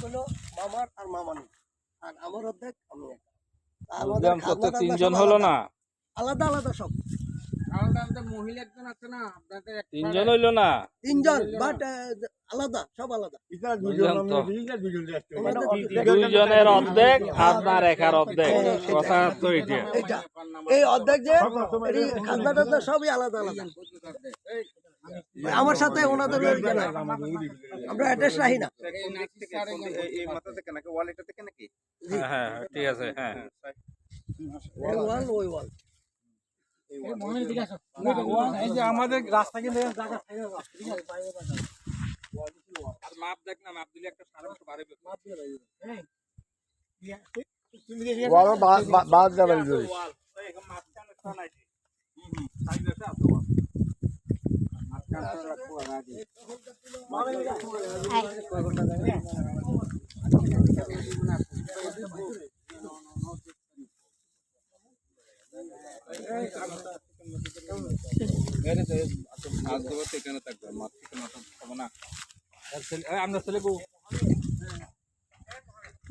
হলো মামার আর মামানি, আর আমার অর্ধেক আমি একা। বুঝলাম, তো তো তিনজন হলো না, আলাদা আলাদা সব মহিলা একজন আছে না আপনাদের তিনজন হইলো না, তিনজন, বাট আলাদা, সব আলাদা। বুঝলাম তো। দুইজনের অর্ধেক আপনার একার অর্ধেক, কথা তো এটা। এইটা এই অর্ধেক যে খাজনা টাজনা সবই আলাদা আলাদা। আমার সাথে ওনাদের আমরা অ্যাটাচ রাখি না। হ্যাঁ হ্যাঁ ঠিক আছে, হ্যাঁ এই ওয়াল ওই ওয়াল এই যে আমাদের রাস্তা কিন্তু মাপ দেখ না, মাপ দিলে একটা 5.5 বাড়বে। মাপ দিলে বাদ যাবেন ওয়াল তো এখন মাপটা অনেকটা নাই। সাইজ আছে আপনি মাপটা রাখবো আগে।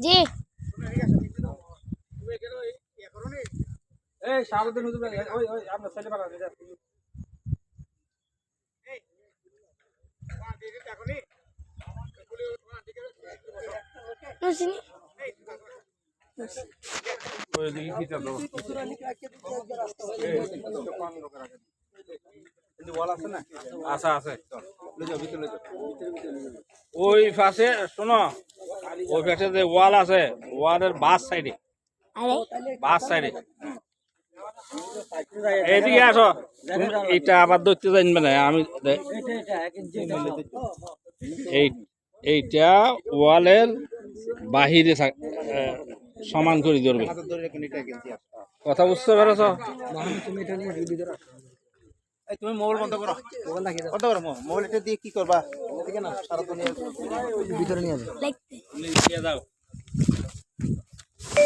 জি আচ্ছা আছে, ওই পাশে শোনো, ওই পাশে যে ওয়াল আছে, ওয়ালের বাস সাইডে, বাস সাইডে এইদিকে আসো। তুমি এটা আবার ধরতে জানবে না, আমি এইটা ওয়ালের বাহিরে সমান করে ধরবে, কথা বুঝতে পেরেছ? তুমি মোবাইল বন্ধ করো, বন্ধ করো মোবাইল, এটা দিয়ে কি করবা? ভিতরে নিয়ে যাও। লাইক যাও।